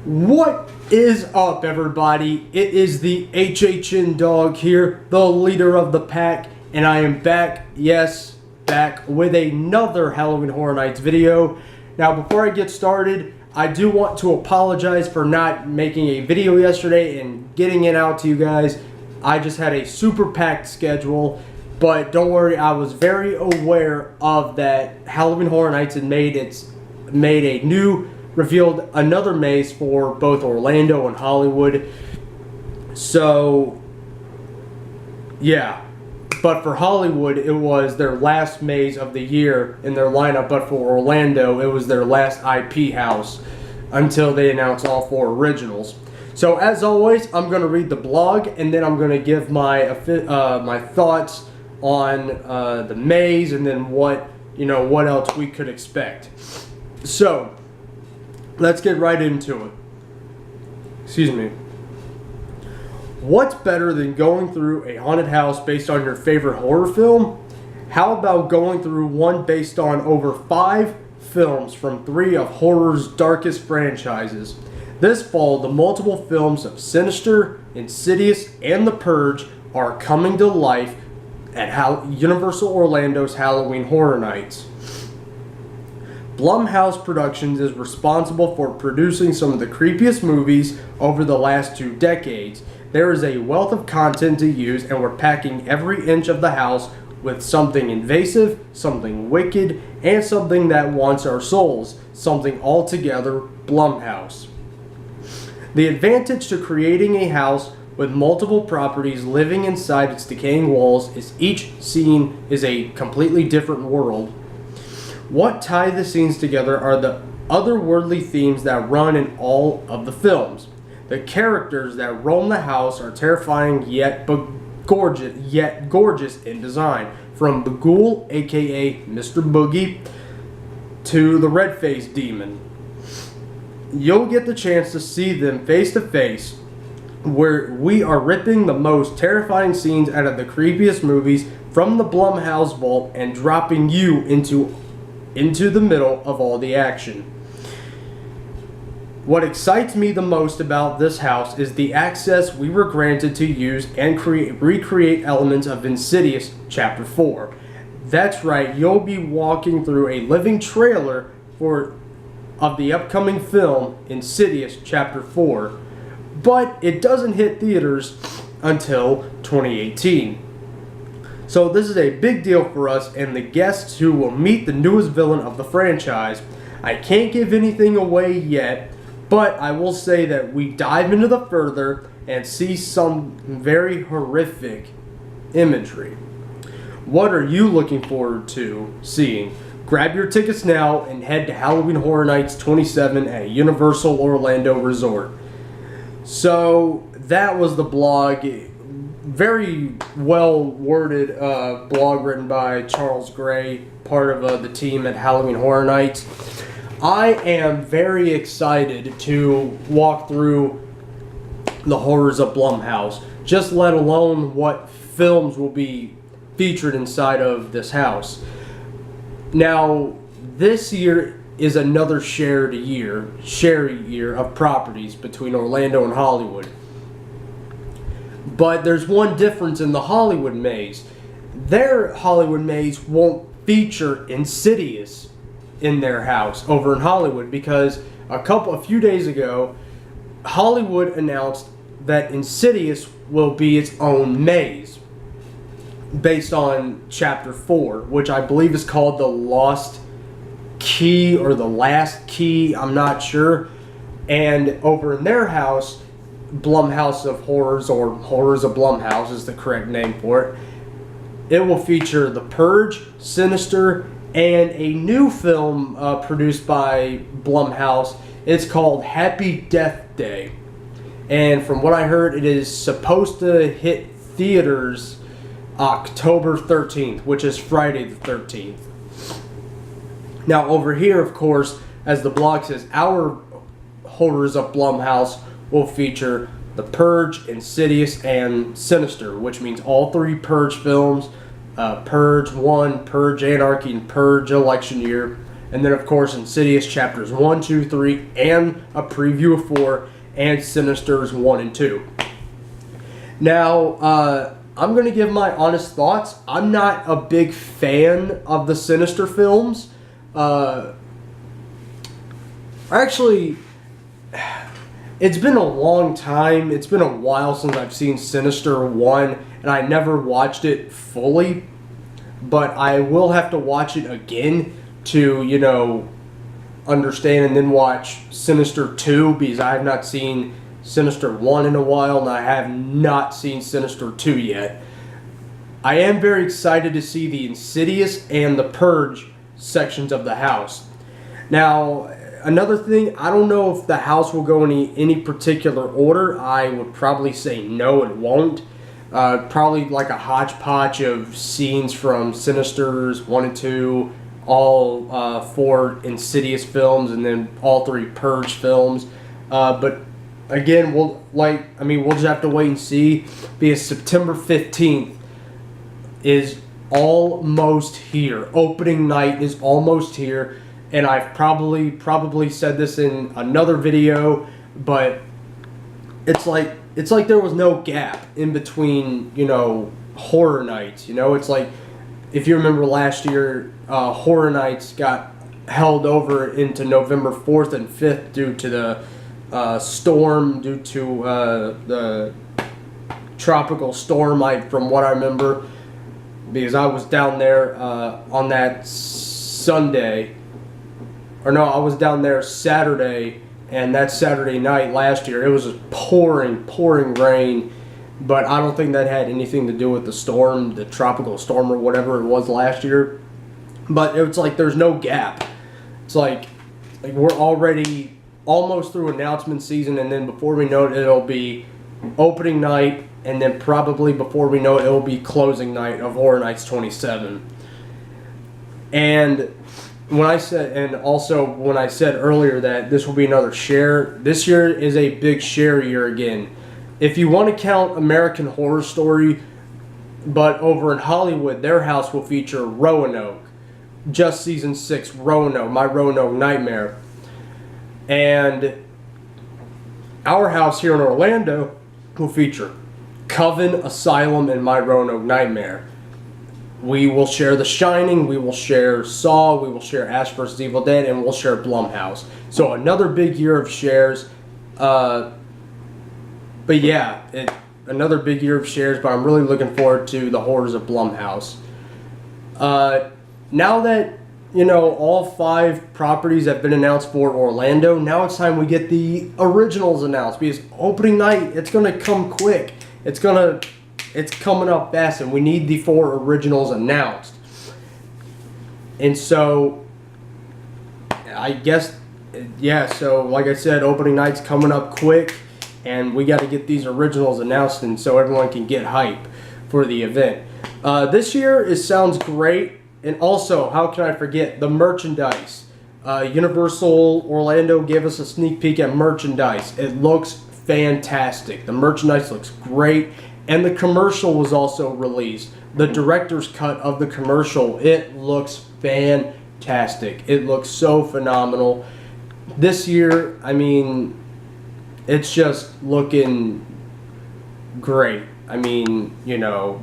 What is up, everybody? It is the HHN dog here, the leader of the pack, and I am back, yes, back with another Halloween Horror Nights video. Now, before I get started, I do want to apologize for not making a video yesterday and getting it out to you guys. I just had a super packed schedule, but don't worry, I was very aware of that Halloween Horror Nights had revealed another maze for both Orlando and Hollywood. So, yeah. But for Hollywood, it was their last maze of the year in their lineup. But for Orlando, it was their last IP house until they announced all 4 originals. So, as always, I'm going to read the blog, and then I'm going to give my my thoughts on the maze, and then what else we could expect. So, let's get right into it. Excuse me. What's better than going through a haunted house based on your favorite horror film? How about going through one based on over 5 films from 3 of horror's darkest franchises? This fall, the multiple films of Sinister, Insidious, and The Purge are coming to life at Universal Orlando's Halloween Horror Nights. Blumhouse Productions is responsible for producing some of the creepiest movies over the last 2 decades. There is a wealth of content to use, and we're packing every inch of the house with something invasive, something wicked, and something that wants our souls. Something altogether Blumhouse. The advantage to creating a house with multiple properties living inside its decaying walls is each scene is a completely different world. What tie the scenes together are the otherworldly themes that run in all of the films. The characters that roam the house are terrifying yet gorgeous in design. From the ghoul, aka Mr. Boogie, to the red-faced demon. You'll get the chance to see them face to face, where we are ripping the most terrifying scenes out of the creepiest movies from the Blumhouse vault and dropping you into the middle of all the action. What excites me the most about this house is the access we were granted to use and recreate elements of Insidious Chapter 4. That's right, you'll be walking through a living trailer of the upcoming film Insidious Chapter 4, but it doesn't hit theaters until 2018. So this is a big deal for us and the guests who will meet the newest villain of the franchise. I can't give anything away yet, but I will say that we dive into the further and see some very horrific imagery. What are you looking forward to seeing? Grab your tickets now and head to Halloween Horror Nights 27 at Universal Orlando Resort. So that was the blog. Very well worded blog written by Charles Gray, part of the team at Halloween Horror Nights. I am very excited to walk through the Horrors of Blumhouse, just let alone what films will be featured inside of this house. Now, this year is another shared year of properties between Orlando and Hollywood. But there's one difference in the Hollywood maze. Their Hollywood maze won't feature Insidious in their house over in Hollywood because a few days ago, Hollywood announced that Insidious will be its own maze based on Chapter 4, which I believe is called The Lost Key or The Last Key, I'm not sure. And over in their house, Blumhouse of Horrors, or Horrors of Blumhouse is the correct name for it. It will feature The Purge, Sinister, and a new film produced by Blumhouse. It's called Happy Death Day. And from what I heard, it is supposed to hit theaters October 13th, which is Friday the 13th. Now over here, of course, as the blog says, our Horrors of Blumhouse will feature The Purge, Insidious, and Sinister, which means all 3 Purge films, Purge 1, Purge Anarchy, and Purge Election Year, And then, of course, Insidious Chapters 1, 2, 3, and a preview of 4, and Sinisters 1 and 2. Now, I'm going to give my honest thoughts. I'm not a big fan of the Sinister films. Actually, it's been a long time. It's been a while since I've seen Sinister 1, and I never watched it fully. But I will have to watch it again to, you know, understand, and then watch Sinister 2, because I have not seen Sinister 1 in a while, and I have not seen Sinister 2 yet. I am very excited to see the Insidious and The Purge sections of the house. Now, another thing, I don't know if the house will go in any particular order. I would probably say no, it won't. Probably like a hodgepodge of scenes from Sinisters 1 and 2, all 4 Insidious films, and then all 3 Purge films. But again, we'll just have to wait and see, because September 15th is almost here. Opening night is almost here, and I've probably said this in another video, but it's like there was no gap in between, you know, horror nights. You know, it's like, if you remember last year, horror nights got held over into November 4th and 5th due to the storm, due to the tropical storm, from what I remember, because I was down there on that Sunday, or no, I was down there Saturday. And that Saturday night last year, it was just pouring rain. But I don't think that had anything to do with the storm, the tropical storm or whatever it was last year. But it's like there's no gap. It's like we're already almost through announcement season, and then before we know it, it'll be opening night, and then probably before we know it, it'll be closing night of Horror Nights 27. And when I said earlier that this will be another share, this year is a big share year again. If you want to count American Horror Story, but over in Hollywood, their house will feature Roanoke. Just season 6, Roanoke, My Roanoke Nightmare. And our house here in Orlando will feature Coven, Asylum, and My Roanoke Nightmare. We will share The Shining, we will share Saw, we will share Ash vs. Evil Dead, and we'll share Blumhouse. So another big year of shares. But yeah, another big year of shares, but I'm really looking forward to the Horrors of Blumhouse. Now that, you know, all 5 properties have been announced for Orlando, now it's time we get the originals announced, because opening night, it's going to come quick. It's coming up fast, and we need the 4 originals announced. And so, I guess, yeah, so like I said, opening night's coming up quick, and we got to get these originals announced, and so everyone can get hype for the event. This year, sounds great, and also, how can I forget, the merchandise. Universal Orlando gave us a sneak peek at merchandise. It looks fantastic. The merchandise looks great. And the commercial was also released. The director's cut of the commercial, it looks fantastic. It looks so phenomenal. This year, I mean, it's just looking great. I mean, you know,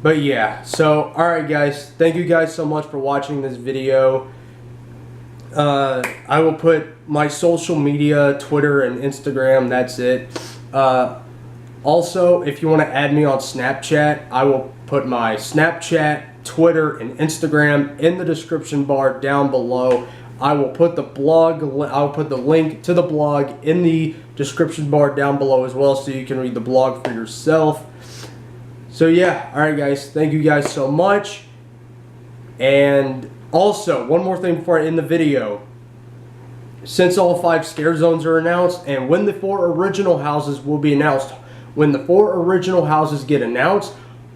but yeah. So, alright guys, thank you guys so much for watching this video. I will put my social media, Twitter and Instagram, that's it. Also, if you want to add me on Snapchat, I will put my Snapchat, Twitter, and Instagram in the description bar down below. I will put the link to the blog in the description bar down below as well, so you can read the blog for yourself. So yeah, alright guys, thank you guys so much. And also, one more thing before I end the video. Since all 5 scare zones are announced, and when the 4 original houses will be announced, when the 4 original houses get announced,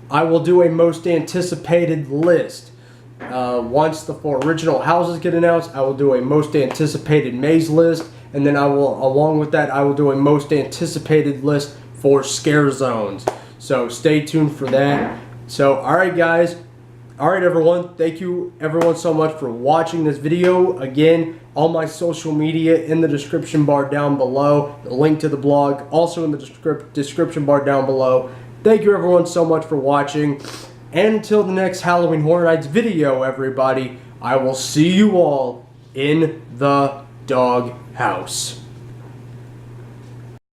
I will do a most anticipated list. Once the 4 original houses get announced, I will do a most anticipated maze list, and then along with that, I will do a most anticipated list for scare zones. So stay tuned for that. So, alright guys, Alright everyone, thank you everyone so much for watching this video. Again, all my social media in the description bar down below. The link to the blog also in the description bar down below. Thank you everyone so much for watching. And until the next Halloween Horror Nights video, everybody, I will see you all in the dog house.